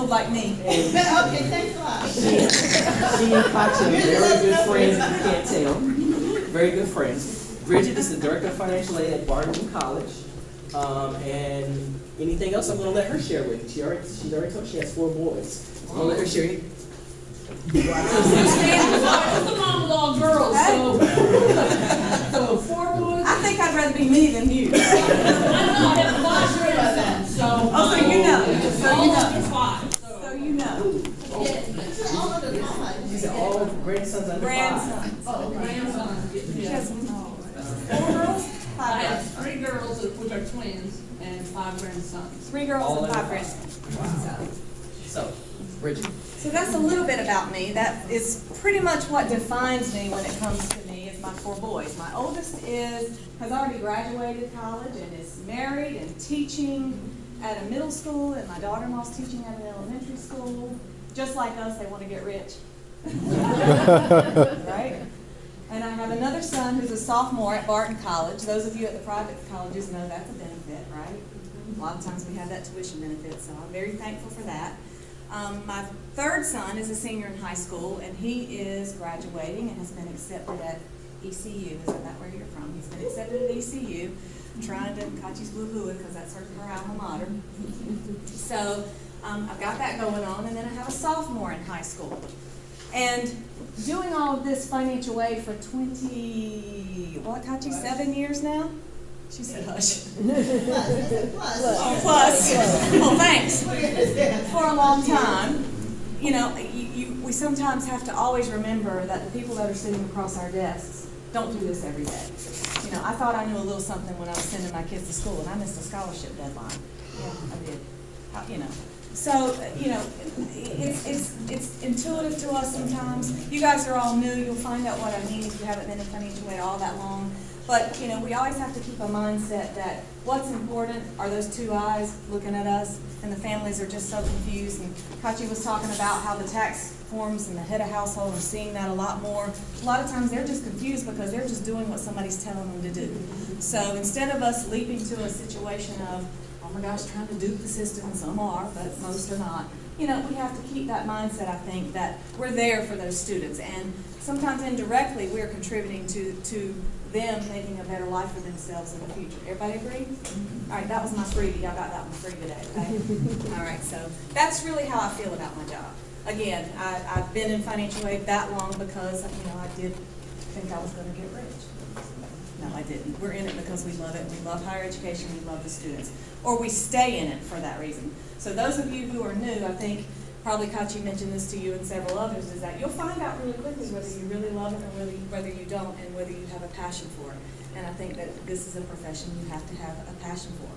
Like me. Okay, thanks a lot. She and Katya are very good friends, if you can't tell. Very good friends. Bridget is the Director of Financial Aid at Barton College. And anything else I'm going to let her share with you. She's already told she has 4 boys. I'm going to let her share it. I'm the mom of all girls, so 4 boys. I think I'd rather be me than you. I know, I have 5 grandsons, so. Oh, so you know. All under 5. So you know. All of the time. She said all grandsons under 5. Grandsons. Oh, grandsons. She has 4 girls, 5 I girls. have 3 girls, which are twins, and 5 grandsons. 3 girls All and 5 under grandsons. Wow. So, Bridget. So that's a little bit about me. That is pretty much what defines me when it comes to me is my 4 boys. My oldest has already graduated college and is married and teaching at a middle school, and my daughter-in-law's teaching at an elementary school. Just like us, they want to get rich. Right? And I have another son who's a sophomore at Barton College. Those of you at the private colleges know that's a benefit, right? A lot of times we have that tuition benefit, so I'm very thankful for that. My 3rd son is a senior in high school, and he is graduating and has been accepted at ECU. Isn't that where you're from? He's been accepted at ECU. I'm trying to, Kachi's woo-hoo because that's her alma mater. So I've got that going on, and then I have a sophomore in high school. And doing all of this financial aid for 7 years now? She said hush. Plus. Oh, plus. Well, thanks. For a long time, you know, we sometimes have to always remember that the people that are sitting across our desks don't do this every day. You know, I thought I knew a little something when I was sending my kids to school, and I missed a scholarship deadline. Yeah, I did. You know. So, you know, it's intuitive to us sometimes. You guys are all new. You'll find out what I mean if you haven't been in financial aid all that long. But, you know, we always have to keep a mindset that what's important are those 2 eyes looking at us, and the families are just so confused. And Kachi was talking about how the tax forms and the head of household are seeing that a lot more. A lot of times they're just confused because they're just doing what somebody's telling them to do. So instead of us leaping to a situation of, oh my gosh, trying to dupe the system, and some are, but most are not, you know, we have to keep that mindset, I think, that we're there for those students. And sometimes indirectly we're contributing to them making a better life for themselves in the future. Everybody agree? All right, that was my freebie. Y'all got that one free today, okay? All right, so that's really how I feel about my job. Again, I've been in financial aid that long because, you know, I did think I was going to get rich. No, I didn't. We're in it because we love it. We love higher education. We love the students. Or we stay in it for that reason. So those of you who are new, I think probably Kachi mentioned this to you and several others, is that you'll find out really quickly whether you really love it or whether you don't, and whether you have a passion for it. And I think that this is a profession you have to have a passion for.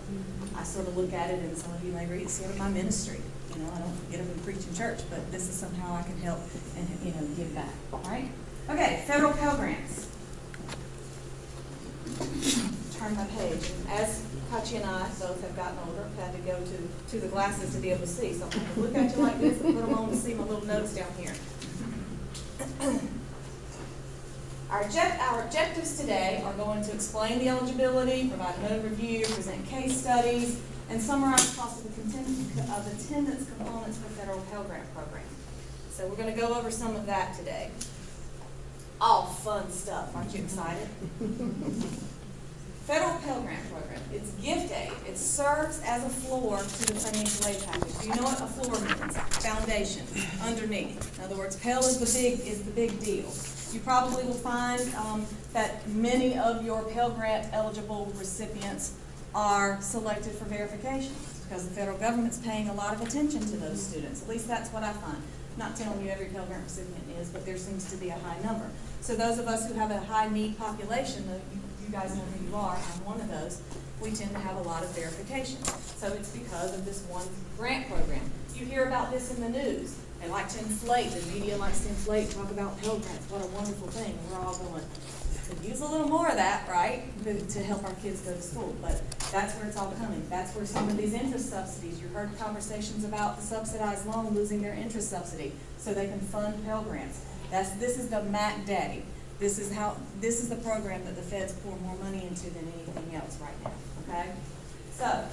I sort of look at it, and some of you may read, it's sort of my ministry. You know, I don't get up and preach in church, but this is somehow I can help and, you know, give back. All right? Okay, federal Pell Grants. Turn my page. As Kachi and I both have gotten older, I've had to go to the glasses to be able to see. So I'm going to look at you like this and put them on to see my little notes down here. Our objectives today are going to explain the eligibility, provide an overview, present case studies, and summarize cost of attendance components for federal Pell Grant program. So we're going to go over some of that today. All fun stuff. Aren't you excited? Federal Pell Grant program. It's gift aid. It serves as a floor to the financial aid package. Do you know what a floor means? Foundation, underneath. In other words, Pell is the big deal. You probably will find that many of your Pell Grant eligible recipients are selected for verification because the federal government's paying a lot of attention to those students. At least that's what I find. I'm not telling you every Pell Grant recipient is, but there seems to be a high number. So those of us who have a high need population, you guys know who you are, I'm one of those, we tend to have a lot of verification. So it's because of this one grant program. You hear about this in the news. They like to inflate, the media likes to inflate, talk about Pell Grants, what a wonderful thing. We're all going, could use a little more of that, right, to help our kids go to school. But that's where it's all coming. That's where some of these interest subsidies, you heard conversations about the subsidized loan losing their interest subsidy so they can fund Pell Grants. This is the MAC Day. This is the program that the feds pour more money into than anything else right now, okay? So,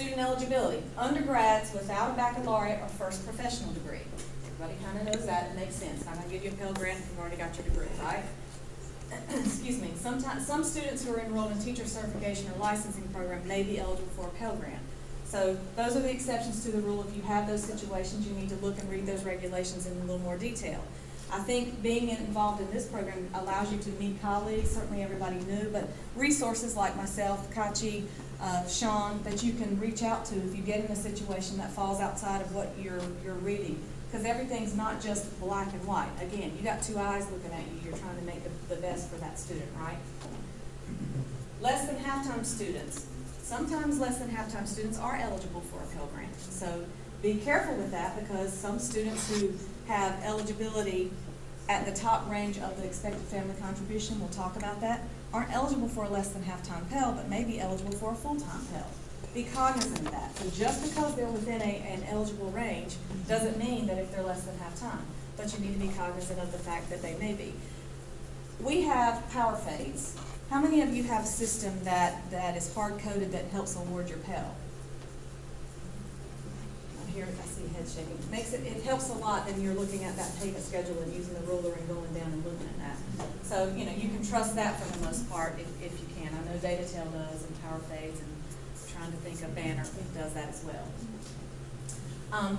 Student eligibility, undergrads without a baccalaureate or first professional degree. Everybody kind of knows that, it makes sense. I'm going to give you a Pell Grant if you've already got your degree, right? Excuse me. Sometimes, some students who are enrolled in teacher certification or licensing program may be eligible for a Pell Grant. So those are the exceptions to the rule. If you have those situations, you need to look and read those regulations in a little more detail. I think being involved in this program allows you to meet colleagues, certainly everybody new, but resources like myself, Kachi, Sean, that you can reach out to if you get in a situation that falls outside of what you're reading. Because everything's not just black and white. Again, you got two eyes looking at you. You're trying to make the best for that student, right? Less than half-time students. Sometimes less than half-time students are eligible for a Pell Grant. So be careful with that, because some students who have eligibility at the top range of the expected family contribution, we'll talk about that, aren't eligible for a less than half-time Pell, but may be eligible for a full-time Pell. Be cognizant of that. So just because they're within an eligible range doesn't mean that if they're less than half-time, but you need to be cognizant of the fact that they may be. We have power fades. How many of you have a system that is hard-coded that helps award your Pell? Here, I see head shaking. It helps a lot when you're looking at that payment schedule and using the ruler and going down and looking at that. So, you know, you can trust that for the most part if you can. I know DataTel does, and Power Fades, and I'm trying to think of Banner does that as well.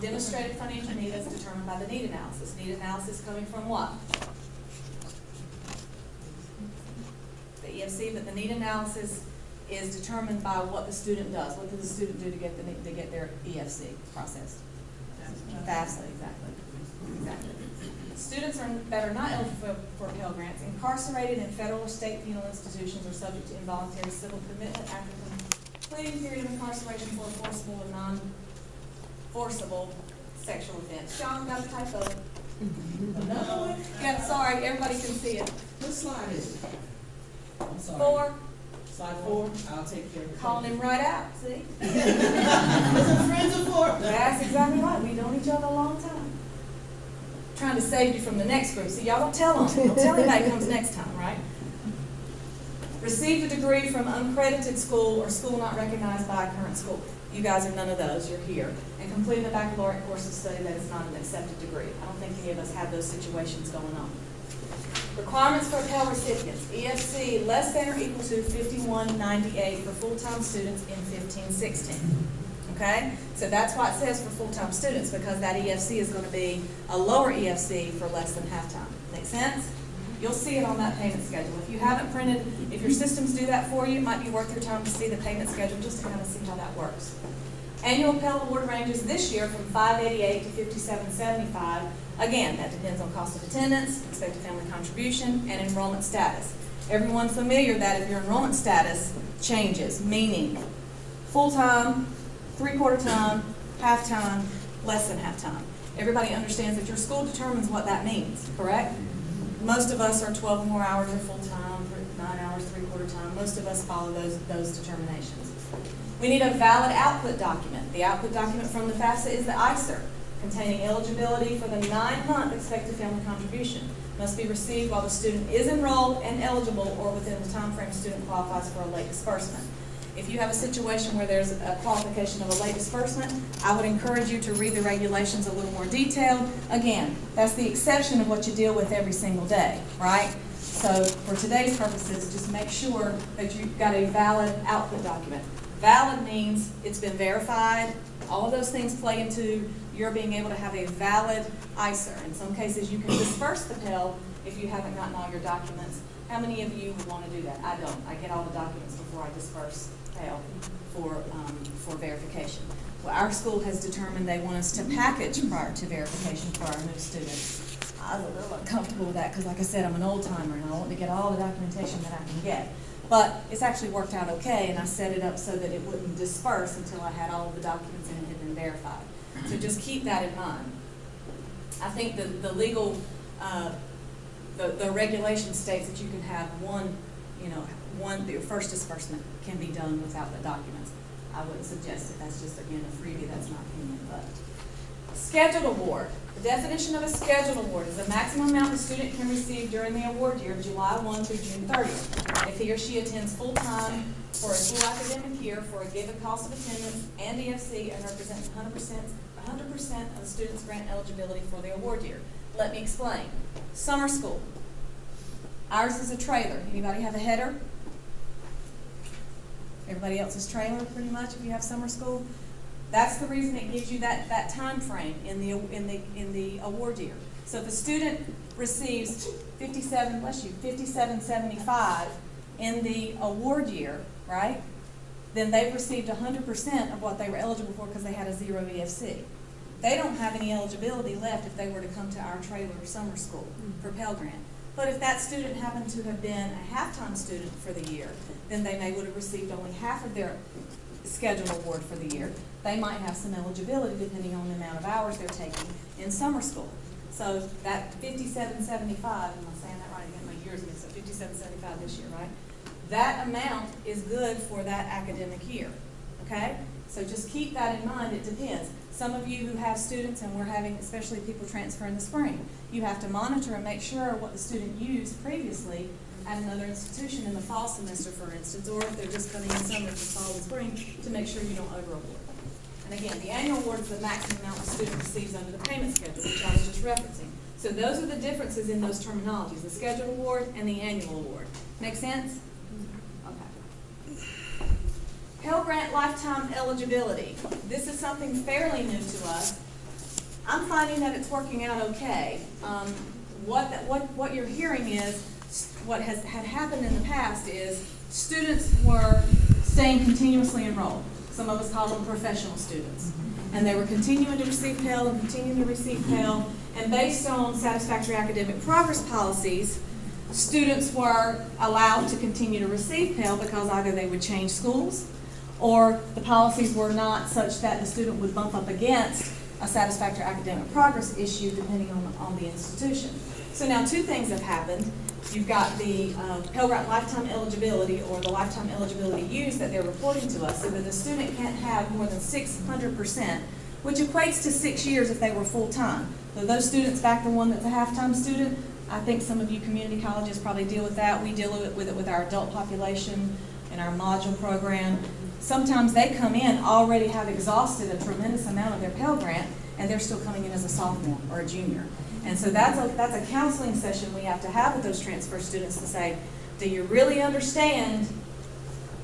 Demonstrated financial need is determined by the need analysis. Need analysis coming from what? The EFC, but the need analysis is determined by what the student does. What does the student do to get their EFC processed? FAFSA, exactly. Students that are not eligible for Pell Grants, incarcerated in federal or state penal institutions, are subject to involuntary civil commitment after completing period of incarceration for a forcible or non-forcible sexual offense. Sean, got a typo. No. Yeah, sorry, everybody can see it. What slide is it? I'm sorry. 4. Slide 4, I'll take care of it. Calling him right out, see? That's what friends are for. That's exactly right. We've known each other a long time. Trying to save you from the next group. See, y'all don't tell them. Don't tell anybody comes next time, right? Received a degree from uncredited school or school not recognized by a current school. You guys are none of those. You're here. And completed a baccalaureate course of study that is not an accepted degree. I don't think any of us have those situations going on. Requirements for Pell recipients. EFC less than or equal to 5198 for full-time students in 15-16. Okay? So that's why it says for full-time students, because that EFC is going to be a lower EFC for less than half-time. Make sense? You'll see it on that payment schedule. If you haven't printed, if your systems do that for you, it might be worth your time to see the payment schedule just to kind of see how that works. Annual Pell Award ranges this year from $588 to $5775. Again, that depends on cost of attendance, expected family contribution, and enrollment status. Everyone familiar that if your enrollment status changes, meaning full-time, three-quarter time, half-time, less than half-time. Everybody understands that your school determines what that means, correct? Most of us are 12 or more hours or full-time, 9 hours, three-quarter time. Most of us follow those determinations. We need a valid output document. The output document from the FAFSA is the ICER, containing eligibility for the 9-month expected family contribution. Must be received while the student is enrolled and eligible or within the time frame student qualifies for a late disbursement. If you have a situation where there's a qualification of a late disbursement, I would encourage you to read the regulations a little more detailed. Again, that's the exception of what you deal with every single day, right? So for today's purposes, just make sure that you've got a valid output document. Valid means it's been verified. All of those things play into your being able to have a valid ICER. In some cases, you can disperse the Pell if you haven't gotten all your documents. How many of you would want to do that? I don't. I get all the documents before I disperse Pell for verification. Well, our school has determined they want us to package prior to verification for our new students. I was a little uncomfortable with that because, like I said, I'm an old timer and I want to get all the documentation that I can get. But it's actually worked out okay, and I set it up so that it wouldn't disperse until I had all of the documents and it had been verified. So just keep that in mind. I think the legal, the regulation states that you can have your first disbursement can be done without the documents. I wouldn't suggest it. That's just, again, a freebie. That's my opinion. But scheduled award. The definition of a scheduled award is the maximum amount the student can receive during the award year, July 1 through June 30th. If he or she attends full-time for a full academic year for a given cost of attendance and EFC and represents 100% of the student's grant eligibility for the award year. Let me explain. Summer school. Ours is a trailer. Anybody have a header? Everybody else's trailer, pretty much, if you have summer school. That's the reason it gives you that time frame in the award year. So if a student receives 57.75 in the award year, right? Then they've received 100% of what they were eligible for because they had a 0 EFC. They don't have any eligibility left if they were to come to our trailer summer school for Pell Grant. But if that student happened to have been a half-time student for the year, then they may would have received only half of their scheduled award for the year. They might have some eligibility depending on the amount of hours they're taking in summer school. So that 57.75, am I saying that right? I get my years mixed up. 57.75 this year, right? That amount is good for that academic year. Okay? So just keep that in mind. It depends. Some of you who have students, and we're having, especially people transfer in the spring, you have to monitor and make sure what the student used previously at another institution in the fall semester, for instance, or if they're just coming in summer for fall and spring, to make sure you don't over-award. And again, the annual award is the maximum amount the student receives under the payment schedule, which I was just referencing. So those are the differences in those terminologies, the scheduled award and the annual award. Make sense? Okay. Pell Grant lifetime eligibility. This is something fairly new to us. I'm finding that it's working out okay. What you're hearing is, what had happened in the past is students were staying continuously enrolled. Some of us call them professional students. And they were continuing to receive Pell and continuing to receive Pell. And based on satisfactory academic progress policies, students were allowed to continue to receive Pell because either they would change schools or the policies were not such that the student would bump up against a satisfactory academic progress issue depending on the institution. So now two things have happened. You've got the Pell Grant lifetime eligibility, or the lifetime eligibility used that they're reporting to us, so that the student can't have more than 600%, which equates to 6 years if they were full-time. So those students, back the one that's a half-time student, I think some of you community colleges probably deal with that. We deal with it with our adult population and our module program. Sometimes they come in already have exhausted a tremendous amount of their Pell Grant, and they're still coming in as a sophomore or a junior. And so that's a counseling session we have to have with those transfer students to say, do you really understand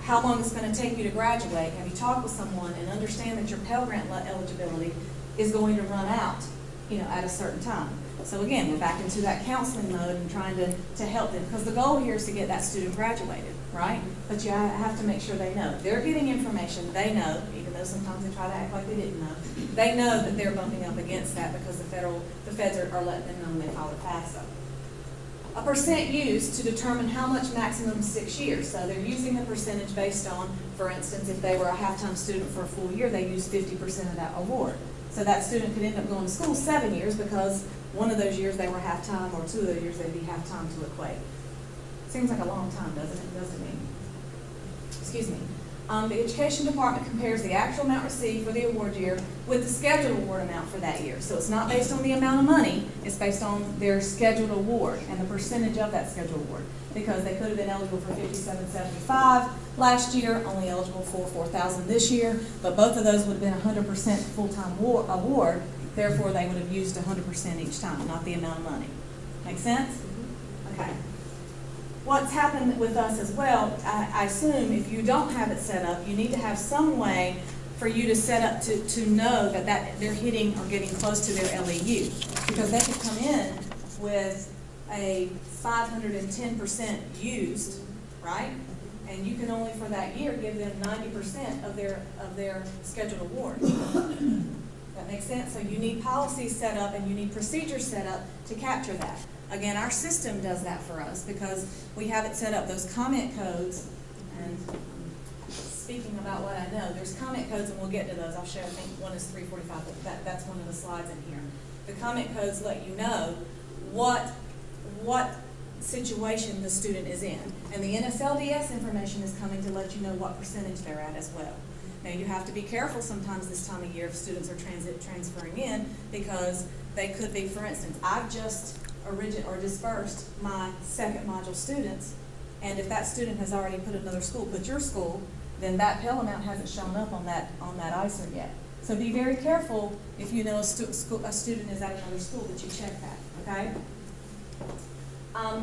how long it's going to take you to graduate? Have you talked with someone and understand that your Pell Grant eligibility is going to run out, at a certain time? So again, we're back into that counseling mode and trying to help them, because the goal here is to get that student graduated, right? But you have to make sure they know. They're getting information, they know, even though sometimes they try to act like they didn't know. They know that they're bumping up against that because the feds are letting them know when they file the FAFSA. A percent used to determine how much maximum 6 years. So they're using a percentage based on, for instance, if they were a half-time student for a full year, they use 50% of that award. So that student could end up going to school 7 years because one of those years they were half-time, or 2 of those years they'd be half-time to equate. Seems like a long time, doesn't it? Doesn't it? Excuse me. The Education Department compares the actual amount received for the award year with the scheduled award amount for that year. So it's not based on the amount of money, it's based on their scheduled award and the percentage of that scheduled award. Because they could have been eligible for $57.75 last year, only eligible for $4,000 this year, but both of those would have been 100% full-time award, therefore they would have used 100% each time, not the amount of money. Make sense? Okay. What's happened with us as well, I assume if you don't have it set up, you need to have some way for you to set up to know that they're hitting or getting close to their LEU. Because they could come in with a 510% used, right? And you can only for that year give them 90% of their scheduled award. That makes sense? So you need policies set up and you need procedures set up to capture that. Again, our system does that for us because we have it set up. Those comment codes, and speaking about what I know, there's comment codes, and we'll get to those. I'll share, I think one is 345, but that's one of the slides in here. The comment codes let you know what situation the student is in. And the NSLDS information is coming to let you know what percentage they're at as well. Now, you have to be careful sometimes this time of year if students are transferring in, because they could be, for instance, I've just dispersed my second module students And if that student has already put another school, put your school, then that Pell amount hasn't shown up on that ISER yet. So be very careful if you know a student is at another school that you check that, okay?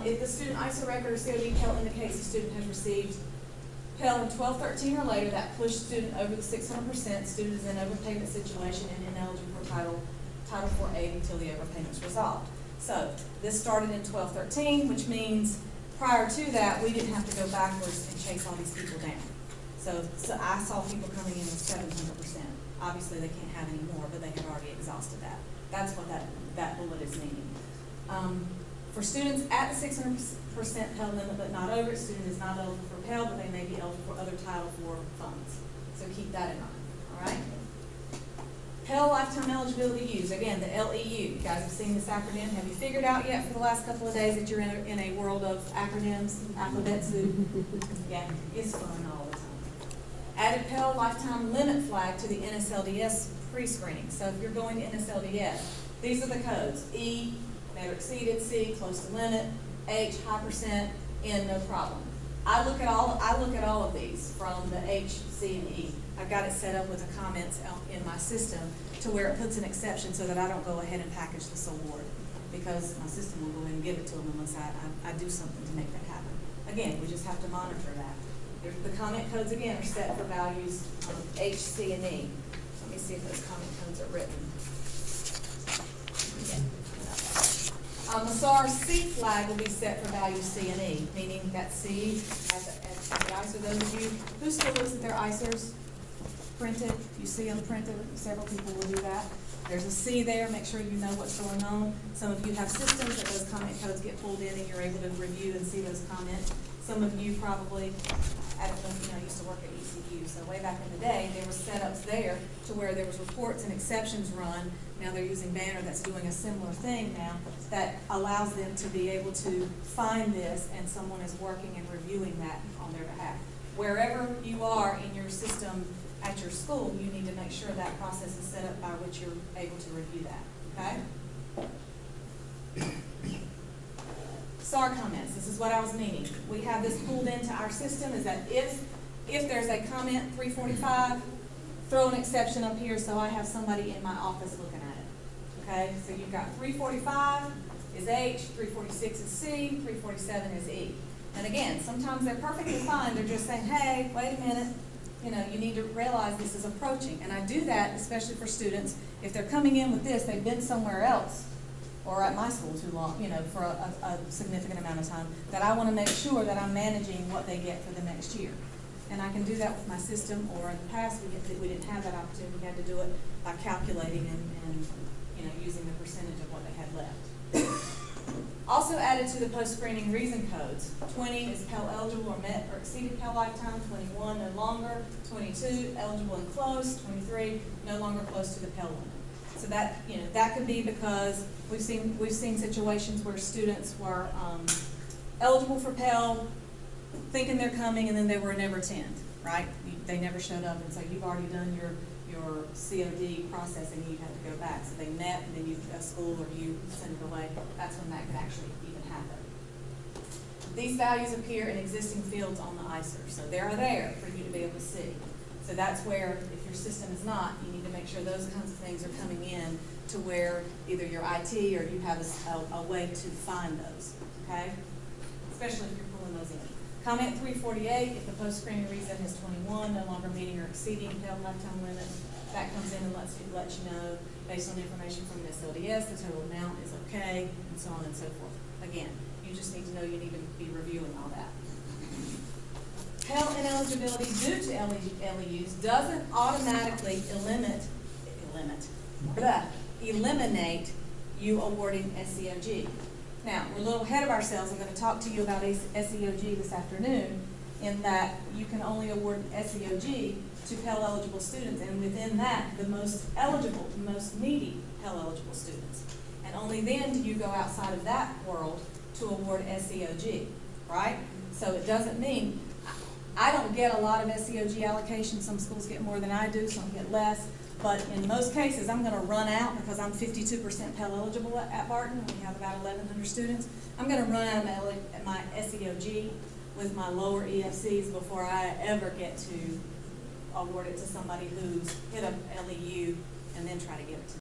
If the student ISER record or COD Pell indicates the student has received Pell in 12-13 or later, that pushed student over the 600%, student is in overpayment situation and ineligible for Title IV aid until the overpayment is resolved. So this started in 12-13, which means prior to that, we didn't have to go backwards and chase all these people down. So I saw people coming in with 700%. Obviously, they can't have any more, but they had already exhausted that. That's what that bullet is meaning. For students at the 600% Pell limit but not over it, student is not eligible for Pell, but they may be eligible for other Title IV funds. So keep that in mind, all right? Pell lifetime eligibility use, again, the LEU. You guys have seen this acronym. Have you figured out yet for the last couple of days that you're in a world of acronyms, alphabet soup? Yeah, it's fun all the time. Added Pell lifetime limit flag to the NSLDS pre-screening. So if you're going to NSLDS, these are the codes. E, never exceeded, C, close to limit, H, high percent, N, no problem. I look at all of these from the H, C, and E. I've got it set up with the comments in my system to where it puts an exception so that I don't go ahead and package this award, because my system will go ahead and give it to them unless I do something to make that happen. Again, we just have to monitor that. The comment codes, again, are set for values H, C, and E. Let me see if those comment codes are written. The SAR C flag will be set for values C and E, meaning that C at the ISER. Those of you who still looks at their ISERs printed, you see them printed, several people will do that. There's a C there, make sure you know what's going on. Some of you have systems that those comment codes get pulled in and you're able to review and see those comments. Some of you probably, I don't know if you know, used to work at ECU, so way back in the day, there were setups there to where there was reports and exceptions run. Now they're using Banner that's doing a similar thing now that allows them to be able to find this and someone is working and reviewing that on their behalf. Wherever you are in your system at your school, you need to make sure that process is set up by which you're able to review that, okay? SAR comments, this is what I was meaning. We have this pulled into our system, is that if there's a comment 345, throw an exception up here so I have somebody in my office looking at it, okay? So you've got 345 is H, 346 is C, 347 is E. And again, sometimes they're perfectly fine, they're just saying, hey, wait a minute, you know, you need to realize this is approaching. And I do that especially for students. If they're coming in with this, they've been somewhere else or at my school too long, you know, for a significant amount of time, that I want to make sure that I'm managing what they get for the next year. And I can do that with my system, or in the past, we didn't have that opportunity. We had to do it by calculating and you know, using the percentage of what they had left. Also added to the post-screening reason codes, 20 is Pell eligible or met or exceeded Pell lifetime, 21 no longer, 22 eligible and close, 23 no longer close to the Pell limit. So that, you know, that could be because we've seen situations where students were eligible for Pell, thinking they're coming, and then they were never attend, right? They never showed up, and so you've already done your COD processing, and you have to go back. So they met, and then you go to school, or you send it away. That's when that could actually even happen. These values appear in existing fields on the ISER, so they're there for you to be able to see. So that's where, if your system is not, you need to make sure those kinds of things are coming in to where either your IT or you have a way to find those, okay? Especially if you're pulling those in. Comment 348, if the post-screening reason is 21, no longer meeting or exceeding Pell lifetime limit, that comes in and lets you know, based on information from this LDS, the total amount is okay, and so on and so forth. Again, you just need to know you need to be reviewing all that. Pell ineligibility due to LEUs doesn't automatically eliminate you awarding SEOG. Now, we're a little ahead of ourselves. I'm going to talk to you about SEOG this afternoon, in that you can only award SEOG to Pell eligible students, and within that, the most eligible, the most needy Pell eligible students. And only then do you go outside of that world to award SEOG, right? So it doesn't mean, I don't get a lot of SEOG allocation. Some schools get more than I do, some get less. But in most cases, I'm going to run out, because I'm 52% Pell eligible at Barton. We have about 1,100 students. I'm going to run out of my SEOG with my lower EFCs before I ever get to award it to somebody who's hit a LEU and then try to give it to them.